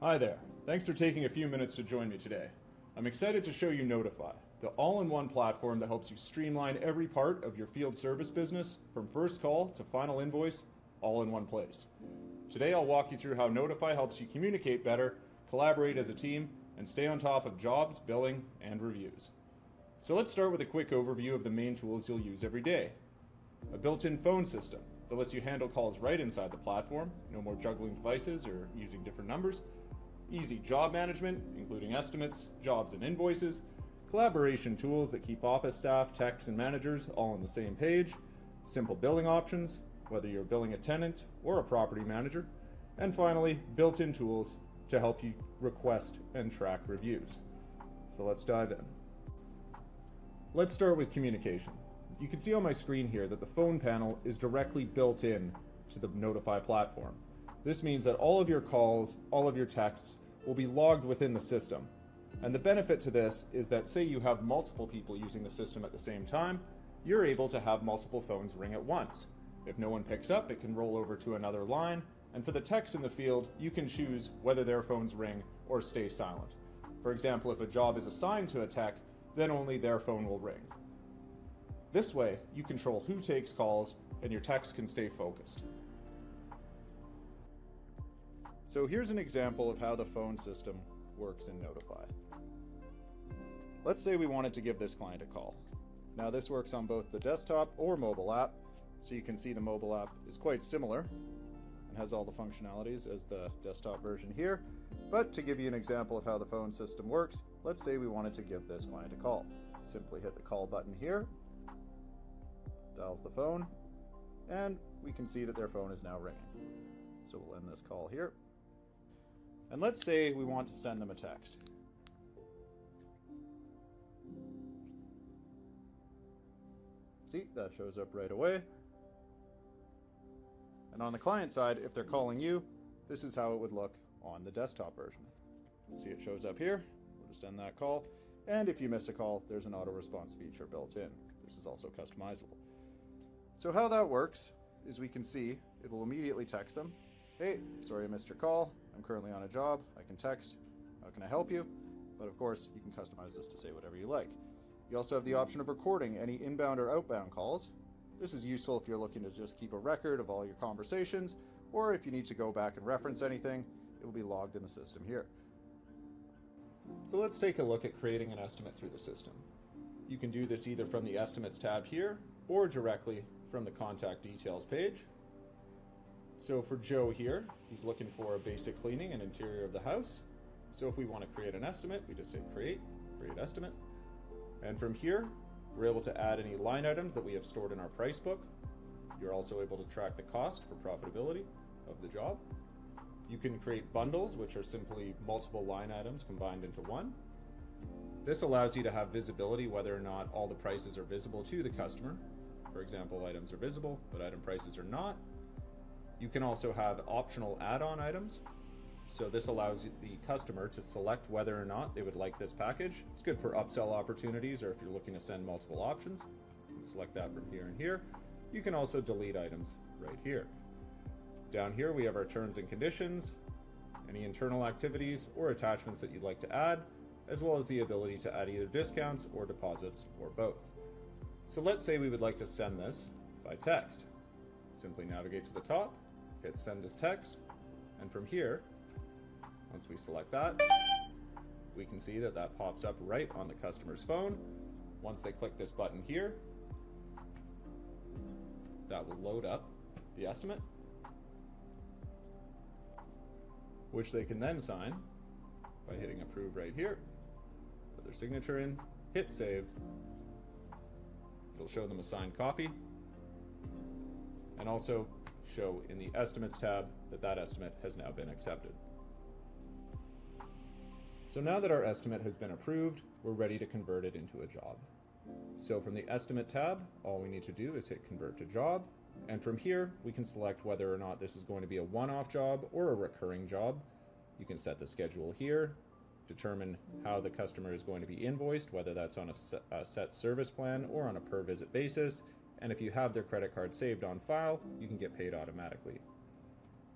Hi there. Thanks for taking a few minutes to join me today. I'm excited to show you Notifi, the all-in-one platform that helps you streamline every part of your field service business from first call to final invoice, all in one place. Today I'll walk you through how Notifi helps you communicate better, collaborate as a team, and stay on top of jobs, billing, and reviews. So let's start with a quick overview of the main tools you'll use every day. A built-in phone system that lets you handle calls right inside the platform, no more juggling devices or using different numbers. Easy job management, including estimates, jobs, and invoices. Collaboration tools that keep office staff, techs, and managers all on the same page. Simple billing options, whether you're billing a tenant or a property manager. And finally, built-in tools to help you request and track reviews. So let's dive in. Let's start with communication. You can see on my screen here that the phone panel is directly built in to the Notifi platform. This means that all of your calls, all of your texts will be logged within the system. And the benefit to this is that say you have multiple people using the system at the same time, you're able to have multiple phones ring at once. If no one picks up, it can roll over to another line. And for the techs in the field, you can choose whether their phones ring or stay silent. For example, if a job is assigned to a tech, then only their phone will ring. This way, you control who takes calls and your techs can stay focused. So here's an example of how the phone system works in Notifi. Let's say we wanted to give this client a call. Now this works on both the desktop or mobile app, so you can see the mobile app is quite similar and has all the functionalities as the desktop version here. But to give you an example of how the phone system works, let's say we wanted to give this client a call. Simply hit the call button here, dials the phone, and we can see that their phone is now ringing. So we'll end this call here. And let's say we want to send them a text. See, that shows up right away. And on the client side, if they're calling you, this is how it would look on the desktop version. See, it shows up here. We'll just end that call. And if you miss a call, there's an auto response feature built in. This is also customizable. So how that works is we can see it will immediately text them. Hey, sorry I missed your call. I'm currently on a job. I can text. How can I help you? But of course, you can customize this to say whatever you like. You also have the option of recording any inbound or outbound calls. This is useful if you're looking to just keep a record of all your conversations, or if you need to go back and reference anything, it will be logged in the system here. So let's take a look at creating an estimate through the system. You can do this either from the Estimates tab here, or directly from the Contact Details page. So for Joe here, he's looking for a basic cleaning and interior of the house. So if we want to create an estimate, we just hit create estimate. And from here, we're able to add any line items that we have stored in our price book. You're also able to track the cost for profitability of the job. You can create bundles, which are simply multiple line items combined into one. This allows you to have visibility whether or not all the prices are visible to the customer. For example, items are visible, but item prices are not. You can also have optional add-on items. So this allows the customer to select whether or not they would like this package. It's good for upsell opportunities or if you're looking to send multiple options. You can select that from here and here. You can also delete items right here. Down here we have our terms and conditions, any internal activities or attachments that you'd like to add, as well as the ability to add either discounts or deposits or both. So let's say we would like to send this by text. Simply navigate to the top, hit send as text, and from here, once we select that, we can see that that pops up right on the customer's phone. Once they click this button here, that will load up the estimate, which they can then sign by hitting approve right here, put their signature in, hit save. It'll show them a signed copy, and also show in the Estimates tab that that estimate has now been accepted. So now that our estimate has been approved, we're ready to convert it into a job. So from the Estimate tab, all we need to do is hit Convert to Job, and from here we can select whether or not this is going to be a one-off job or a recurring job. You can set the schedule here, determine how the customer is going to be invoiced, whether that's on a set service plan or on a per visit basis, and if you have their credit card saved on file, you can get paid automatically.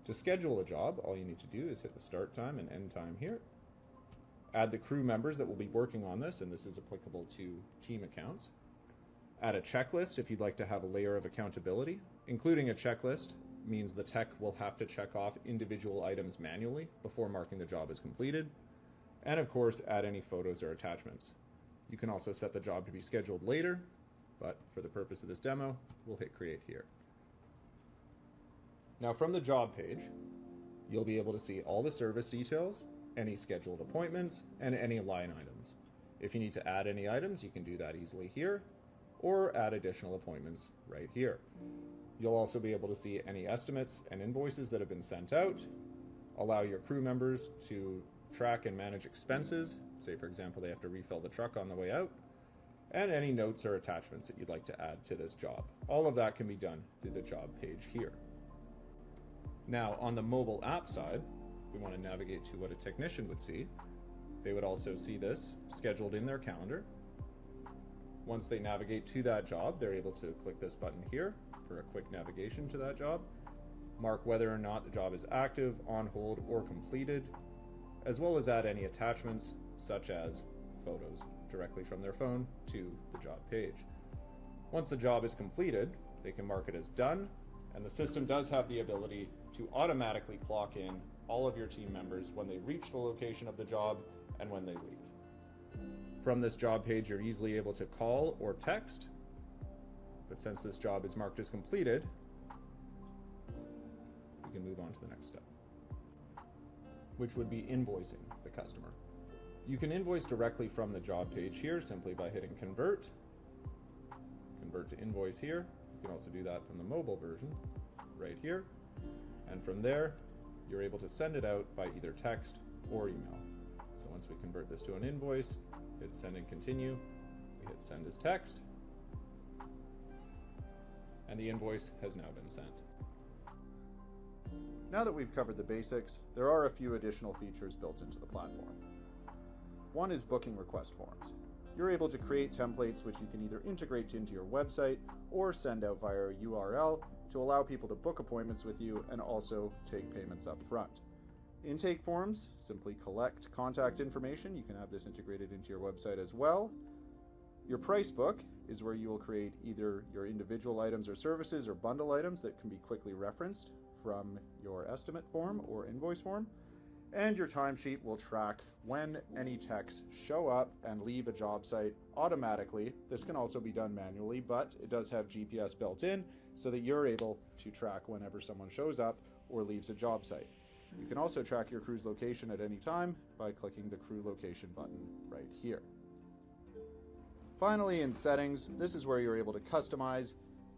To schedule a job, all you need to do is hit the start time and end time here. Add the crew members that will be working on this, and this is applicable to team accounts. Add a checklist if you'd like to have a layer of accountability. Including a checklist means the tech will have to check off individual items manually before marking the job as completed. And of course, add any photos or attachments. You can also set the job to be scheduled later, but for the purpose of this demo, we'll hit create here. Now from the job page, you'll be able to see all the service details, any scheduled appointments, and any line items. If you need to add any items, you can do that easily here, or add additional appointments right here. You'll also be able to see any estimates and invoices that have been sent out, allow your crew members to track and manage expenses, say for example they have to refill the truck on the way out, and any notes or attachments that you'd like to add to this job. All of that can be done through the job page here. Now on the mobile app side, if we want to navigate to what a technician would see, they would also see this scheduled in their calendar. Once they navigate to that job, they're able to click this button here for a quick navigation to that job, mark whether or not the job is active, on hold, or completed, as well as add any attachments such as photos directly from their phone to the job page. Once the job is completed, they can mark it as done, and the system does have the ability to automatically clock in all of your team members when they reach the location of the job and when they leave. From this job page, you're easily able to call or text, but since this job is marked as completed, we can move on to the next step, which would be invoicing the customer. You can invoice directly from the job page here simply by hitting convert to invoice here. You can also do that from the mobile version right here. And from there, you're able to send it out by either text or email. So once we convert this to an invoice, hit send and continue, we hit send as text, and the invoice has now been sent. Now that we've covered the basics, there are a few additional features built into the platform. One is booking request forms. You're able to create templates which you can either integrate into your website or send out via a URL to allow people to book appointments with you and also take payments up front. Intake forms simply collect contact information. You can have this integrated into your website as well. Your price book is where you will create either your individual items or services or bundle items that can be quickly referenced from your estimate form or invoice form. And your timesheet will track when any techs show up and leave a job site automatically. This can also be done manually, but it does have GPS built in so that you're able to track whenever someone shows up or leaves a job site. You can also track your crew's location at any time by clicking the crew location button right here. Finally, in settings, this is where you're able to customize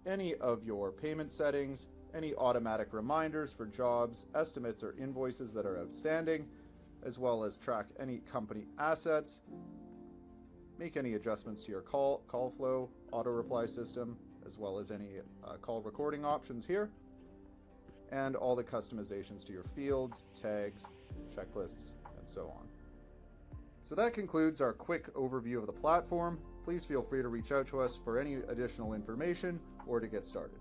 any of your payment settings, any automatic reminders for jobs, estimates, or invoices that are outstanding, as well as track any company assets, make any adjustments to your call flow, auto reply system, as well as any call recording options here, and all the customizations to your fields, tags, checklists, and so on. So that concludes our quick overview of the platform. Please feel free to reach out to us for any additional information or to get started.